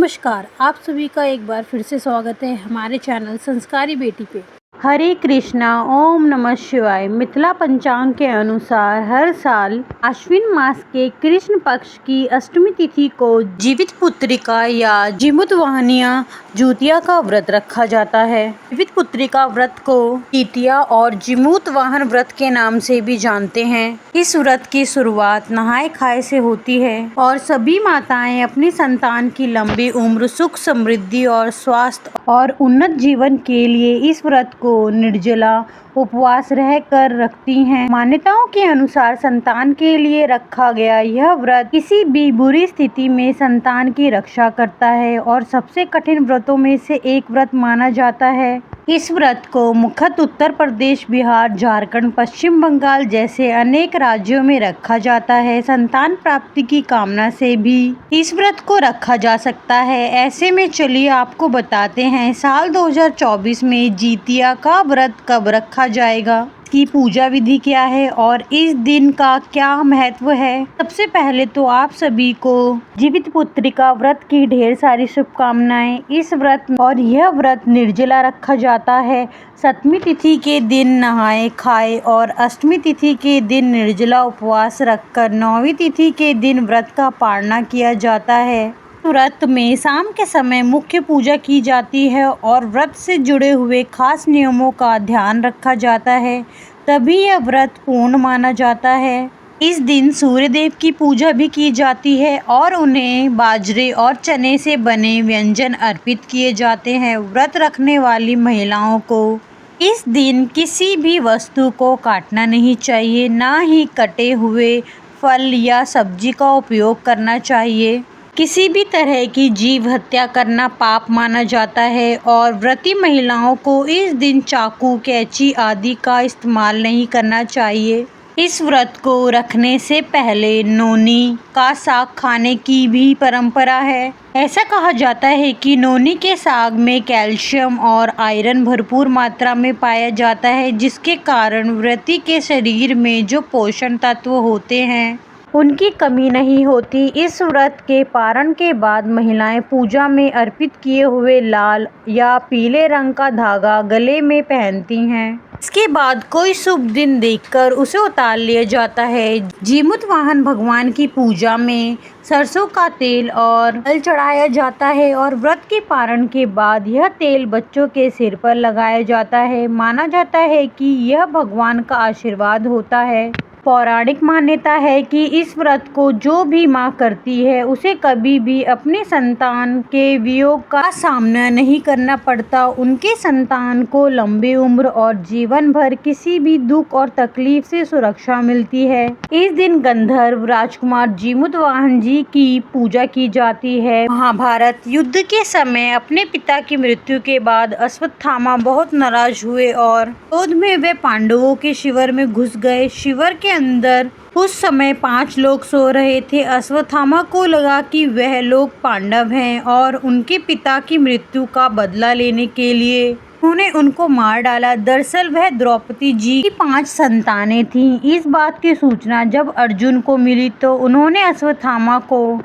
नमस्कार, आप सभी का एक बार फिर से स्वागत है हमारे चैनल संस्कारी बेटी पे। हरे कृष्णा, ओम नमः शिवाय। मिथिला पंचांग के अनुसार हर साल आश्विन मास के कृष्ण पक्ष की अष्टमी तिथि को जीवित पुत्रिका या जीमूतवाहनिया जुतिया का व्रत रखा जाता है। जीवित पुत्रिका व्रत को जीतिया और जीमूतवाहन व्रत के नाम से भी जानते हैं। इस व्रत की शुरुआत नहाए खाए से होती है और सभी माताएं अपनी संतान की लंबी उम्र, सुख, समृद्धि और स्वास्थ्य और उन्नत जीवन के लिए इस व्रत को निर्जला उपवास रहकर रखती हैं। मान्यताओं के अनुसार संतान के लिए रखा गया यह व्रत किसी भी बुरी स्थिति में संतान की रक्षा करता है और सबसे कठिन व्रतों में से एक व्रत माना जाता है। इस व्रत को मुख्यतः उत्तर प्रदेश, बिहार, झारखंड, पश्चिम बंगाल जैसे अनेक राज्यों में रखा जाता है। संतान प्राप्ति की कामना से भी इस व्रत को रखा जा सकता है। ऐसे में चलिए आपको बताते हैं साल 2024 में जितिया का व्रत कब रखा जाएगा, की पूजा विधि क्या है और इस दिन का क्या महत्व है। सबसे पहले तो आप सभी को जीवित पुत्रिका व्रत की ढेर सारी शुभकामनाएं। इस व्रत और यह व्रत निर्जला रखा जाता है। सप्तमी तिथि के दिन नहाए खाए और अष्टमी तिथि के दिन निर्जला उपवास रखकर नौवीं तिथि के दिन व्रत का पालना किया जाता है। व्रत में शाम के समय मुख्य पूजा की जाती है और व्रत से जुड़े हुए खास नियमों का ध्यान रखा जाता है, तभी यह व्रत पूर्ण माना जाता है। इस दिन सूर्य देव की पूजा भी की जाती है और उन्हें बाजरे और चने से बने व्यंजन अर्पित किए जाते हैं। व्रत रखने वाली महिलाओं को इस दिन किसी भी वस्तु को काटना नहीं चाहिए, ना ही कटे हुए फल या सब्जी का उपयोग करना चाहिए। किसी भी तरह की जीव हत्या करना पाप माना जाता है और व्रती महिलाओं को इस दिन चाकू, कैंची आदि का इस्तेमाल नहीं करना चाहिए। इस व्रत को रखने से पहले नोनी का साग खाने की भी परंपरा है। ऐसा कहा जाता है कि नोनी के साग में कैल्शियम और आयरन भरपूर मात्रा में पाया जाता है, जिसके कारण व्रती के शरीर में जो पोषण तत्व होते हैं उनकी कमी नहीं होती। इस व्रत के पारण के बाद महिलाएं पूजा में अर्पित किए हुए लाल या पीले रंग का धागा गले में पहनती हैं। इसके बाद कोई शुभ दिन देखकर उसे उतार लिया जाता है। जीमूतवाहन भगवान की पूजा में सरसों का तेल और जल चढ़ाया जाता है और व्रत के पारण के बाद यह तेल बच्चों के सिर पर लगाया जाता है। माना जाता है कि यह भगवान का आशीर्वाद होता है। पौराणिक मान्यता है कि इस व्रत को जो भी माँ करती है उसे कभी भी अपने संतान के वियोग का सामना नहीं करना पड़ता। उनके संतान को लंबी उम्र और जीवन भर किसी भी दुख और तकलीफ से सुरक्षा मिलती है। इस दिन गंधर्व राजकुमार जीमूतवाहन जी की पूजा की जाती है। महाभारत युद्ध के समय अपने पिता की मृत्यु के बाद अश्वत्थामा बहुत नाराज हुए और क्रोध में वे पांडवों के शिविर में घुस गए। शिविर के अंदर उस समय 5 लोग सो रहे थे। अश्वत्थामा को लगा कि वह लोग पांडव हैं और उनके पिता की मृत्यु का बदला लेने के लिए उन्होंने उनको मार डाला। दरअसल वह द्रौपदी जी की 5 संतानें थीं। इस बात की सूचना जब अर्जुन को मिली तो उन्होंने अश्वत्थामा को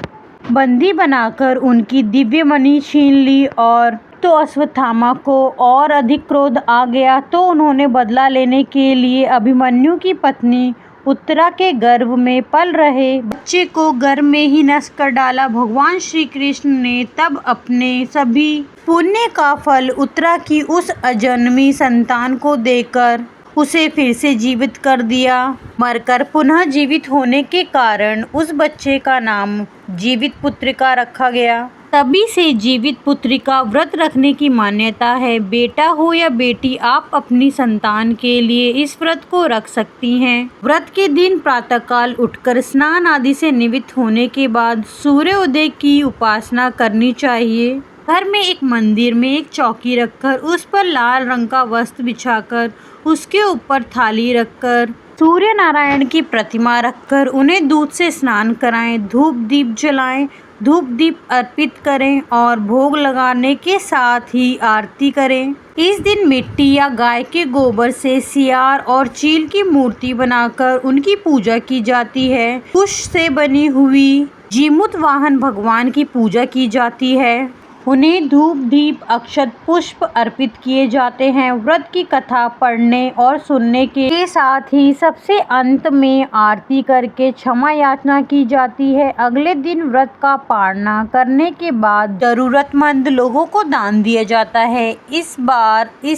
बंदी बनाकर उनकी दिव्य मणि छीन ली और तो अश्वत्थामा को और अधिक क्रोध आ गया, तो उन्होंने बदला लेने के लिए अभिमन्यु की पत्नी उत्तरा के गर्भ में पल रहे बच्चे को गर्भ में ही नष्ट कर डाला। भगवान श्री कृष्ण ने तब अपने सभी पुण्य का फल उत्तरा की उस अजन्मी संतान को देकर उसे फिर से जीवित कर दिया। मरकर पुनः जीवित होने के कारण उस बच्चे का नाम जीवित पुत्रिका रखा गया। तभी से जीवित पुत्रिका व्रत रखने की मान्यता है। बेटा हो या बेटी, आप अपनी संतान के लिए इस व्रत को रख सकती हैं। व्रत के दिन प्रातःकाल उठकर स्नान आदि से निवृत्त होने के बाद सूर्योदय की उपासना करनी चाहिए। घर में एक मंदिर में एक चौकी रखकर उस पर लाल रंग का वस्त्र बिछाकर उसके ऊपर थाली रखकर सूर्य नारायण की प्रतिमा रखकर उन्हें दूध से स्नान कराएं, धूप दीप जलाएं, धूप दीप अर्पित करें और भोग लगाने के साथ ही आरती करें। इस दिन मिट्टी या गाय के गोबर से सियार और चील की मूर्ति बनाकर उनकी पूजा की जाती है। कुश से बनी हुई जीमूत वाहन भगवान की पूजा की जाती है। उन्हें धूप दीप अक्षत पुष्प अर्पित किए जाते हैं। व्रत की कथा पढ़ने और सुनने के साथ ही सबसे अंत में आरती करके क्षमा याचना की जाती है। अगले दिन व्रत का पालना करने के बाद जरूरतमंद लोगों को दान दिया जाता है। इस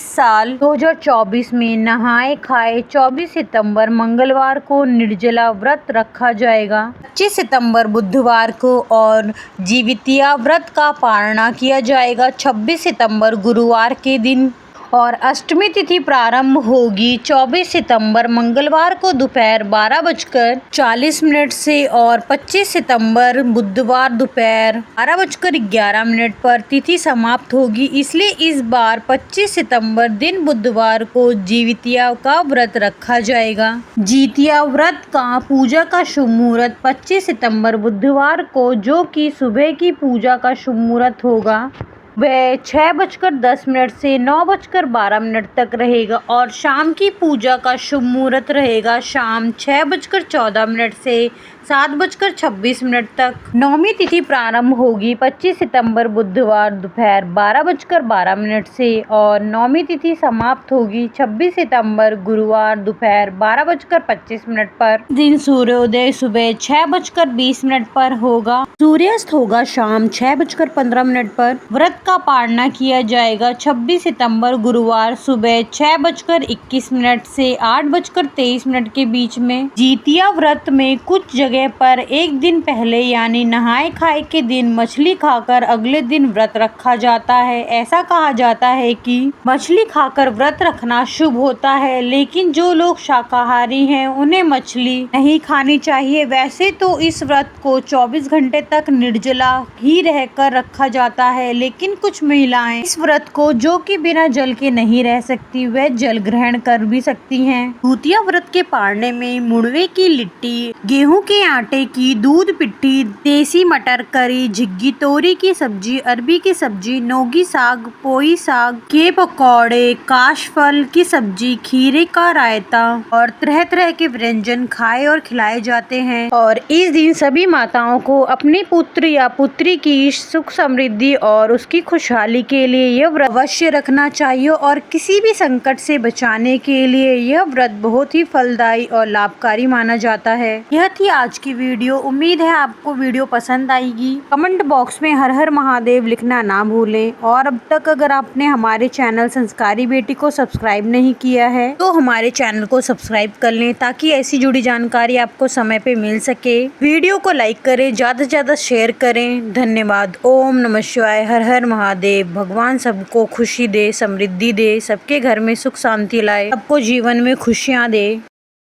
साल 2024 में नहाए खाए 24 सितंबर मंगलवार को निर्जला व्रत रखा जाएगा। 25 सितंबर बुधवार को और जीवितिया व्रत का पालना किया जाएगा। 26 सितंबर गुरुवार के दिन और अष्टमी तिथि प्रारंभ होगी 24 सितंबर मंगलवार को दोपहर 12:40 से और 25 सितंबर बुधवार दोपहर 12:11 पर तिथि समाप्त होगी। इसलिए इस बार 25 सितंबर दिन बुधवार को जीवितिया का व्रत रखा जाएगा। जीतिया व्रत का पूजा का शुभ मुहूर्त 25 सितंबर बुधवार को, जो कि सुबह की पूजा का शुभ मुहूर्त होगा, वह 6:10 से 9:12 तक रहेगा और शाम की पूजा का शुभ मुहूर्त रहेगा शाम 6:14 से 7:26 तक। नौमी तिथि प्रारंभ होगी 25 सितंबर बुधवार दोपहर 12:12 से और नौमी तिथि समाप्त होगी 26 सितंबर गुरुवार दोपहर 12:25 पर। दिन सूर्योदय सुबह 6:20 पर होगा। सूर्यास्त होगा शाम 6:15 पर। व्रत का पालना किया जाएगा 26 सितंबर गुरुवार सुबह 6:21 से 8:23 के बीच में। जीतिया व्रत में कुछ जगह पर एक दिन पहले यानी नहाए खाए के दिन मछली खाकर अगले दिन व्रत रखा जाता है। ऐसा कहा जाता है कि मछली खाकर व्रत रखना शुभ होता है, लेकिन जो लोग शाकाहारी हैं उन्हें मछली नहीं खानी चाहिए। वैसे तो इस व्रत को 24 घंटे तक निर्जला ही रहकर रखा जाता है, लेकिन कुछ महिलाएं इस व्रत को, जो कि बिना जल के नहीं रह सकती, वह जल ग्रहण कर भी सकती हैं। भूतिया व्रत के पालने में मुड़वे की लिट्टी, गेहूं के आटे की दूध पिट्ठी, देसी मटर करी, झिग्गी तोरी की सब्जी, अरबी की सब्जी, नोगी साग, पोई साग के पकौड़े, काशफल की सब्जी, खीरे का रायता और तरह तरह के व्यंजन खाए और खिलाए जाते हैं। और इस दिन सभी माताओं को अपने पुत्र या पुत्री की सुख समृद्धि और उसकी खुशहाली के लिए यह व्रत अवश्य रखना चाहिए और किसी भी संकट से बचाने के लिए यह व्रत बहुत ही फलदायी और लाभकारी माना जाता है। यह थी आज की वीडियो। उम्मीद है आपको वीडियो पसंद आएगी। कमेंट बॉक्स में हर हर महादेव लिखना ना भूलें और अब तक अगर आपने हमारे चैनल संस्कारी बेटी को सब्सक्राइब नहीं किया है तो हमारे चैनल को सब्सक्राइब कर लें, ताकि ऐसी जुड़ी जानकारी आपको समय पे मिल सके। वीडियो को लाइक करें, ज्यादा से ज्यादा शेयर करें। धन्यवाद। ओम नमः शिवाय। हर हर महादेव। भगवान सबको खुशी दे, समृद्धि दे, सबके घर में सुख शांति लाए, सबको जीवन में खुशियाँ दे।